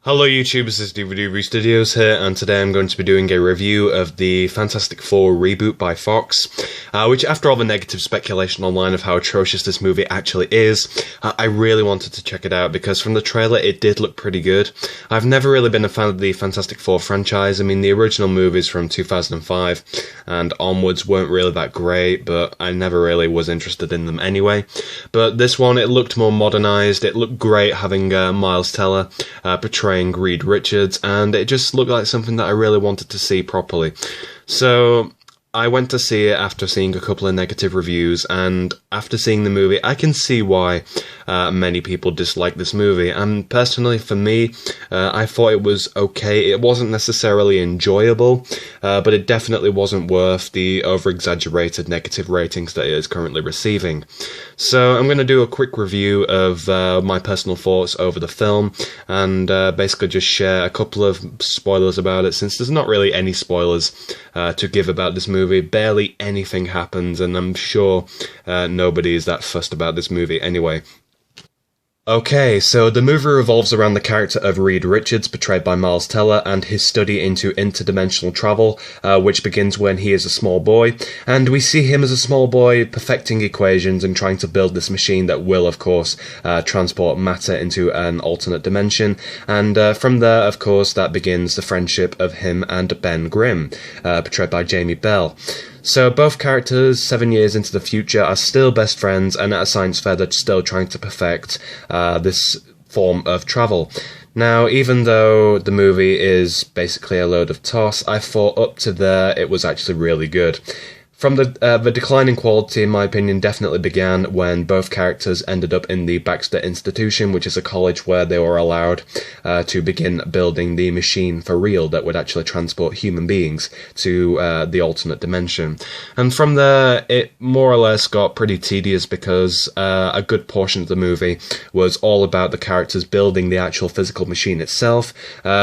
Hello YouTube, this is DVD Studios here, and today I'm going to be doing a review of the Fantastic Four reboot by Fox, which after all the negative speculation online of how atrocious this movie actually is, I really wanted to check it out because from the trailer it did look pretty good. I've never really been a fan of the Fantastic Four franchise. I mean, the original movies from 2005 and onwards weren't really that great, but I never really was interested in them anyway. But this one, it looked more modernized, it looked great having Miles Teller portraying Reed Richards, and it just looked like something that I really wanted to see properly. So I went to see it after seeing a couple of negative reviews, and after seeing the movie, I can see why many people dislike this movie. And personally, for me, I thought it was okay. It wasn't necessarily enjoyable, but it definitely wasn't worth the over-exaggerated negative ratings that it is currently receiving. So I'm going to do a quick review of my personal thoughts over the film, and basically just share a couple of spoilers about it, since there's not really any spoilers to give about this movie. Barely anything happens, and I'm sure nobody is that fussed about this movie anyway. Okay, so the movie revolves around the character of Reed Richards, portrayed by Miles Teller, and his study into interdimensional travel, which begins when he is a small boy, and we see him as a small boy perfecting equations and trying to build this machine that will, of course, transport matter into an alternate dimension, and from there, of course, that begins the friendship of him and Ben Grimm, portrayed by Jamie Bell. So both characters, 7 years into the future, are still best friends, and at a science fair they're still trying to perfect this form of travel. Now, even though the movie is basically a load of toss, I thought up to there it was actually really good. From the decline in quality, in my opinion, definitely began when both characters ended up in the Baxter Institution, which is a college where they were allowed to begin building the machine for real that would actually transport human beings to the alternate dimension. And from there, it more or less got pretty tedious because a good portion of the movie was all about the characters building the actual physical machine itself,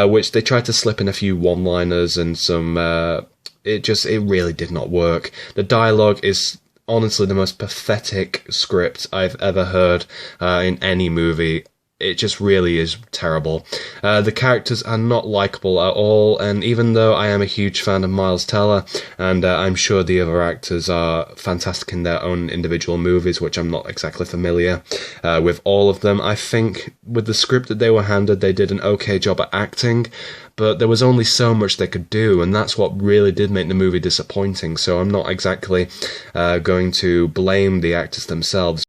which they tried to slip in a few one-liners and some... It really did not work. The dialogue is honestly the most pathetic script I've ever heard in any movie. It just really is terrible. The characters are not likable at all, and even though I am a huge fan of Miles Teller, and I'm sure the other actors are fantastic in their own individual movies, which I'm not exactly familiar with all of them, I think with the script that they were handed, they did an okay job at acting, but there was only so much they could do, and that's what really did make the movie disappointing, so I'm not exactly going to blame the actors themselves.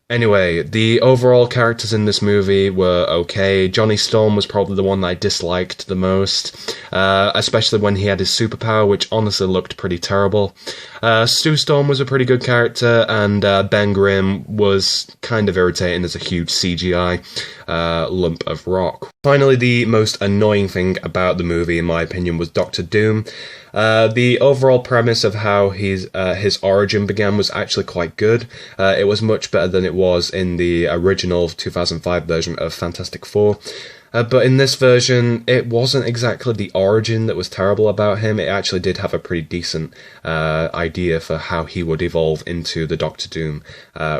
Anyway, the overall characters in this movie were okay. Johnny Storm was probably the one that I disliked the most, especially when he had his superpower, which honestly looked pretty terrible. Sue Storm was a pretty good character, and Ben Grimm was kind of irritating as a huge CGI lump of rock. Finally, the most annoying thing about the movie, in my opinion, was Doctor Doom. The overall premise of how his origin began was actually quite good. It was much better than it was in the original 2005 version of Fantastic Four. But in this version, it wasn't exactly the origin that was terrible about him. It actually did have a pretty decent idea for how he would evolve into the Doctor Doom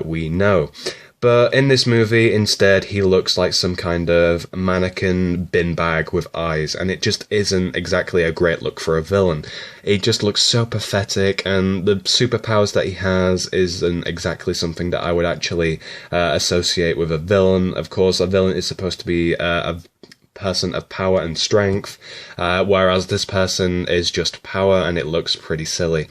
we know. But in this movie, instead, he looks like some kind of mannequin bin bag with eyes, and it just isn't exactly a great look for a villain. He just looks so pathetic, and the superpowers that he has isn't exactly something that I would actually associate with a villain. Of course, a villain is supposed to be a person of power and strength, whereas this person is just power, and it looks pretty silly.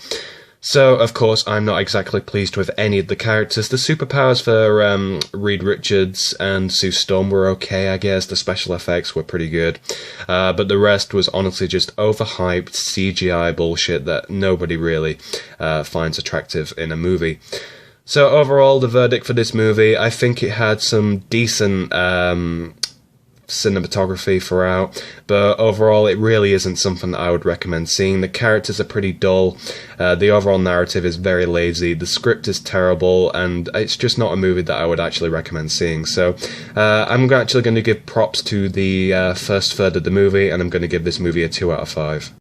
So, of course, I'm not exactly pleased with any of the characters. The superpowers for Reed Richards and Sue Storm were okay, I guess. The special effects were pretty good. But the rest was honestly just overhyped CGI bullshit that nobody really finds attractive in a movie. So, overall, the verdict for this movie, I think it had some decent cinematography throughout, but overall it really isn't something that I would recommend seeing. The characters are pretty dull, the overall narrative is very lazy, the script is terrible, and it's just not a movie that I would actually recommend seeing. So I'm actually going to give props to the first third of the movie, and I'm going to give this movie a 2 out of 5.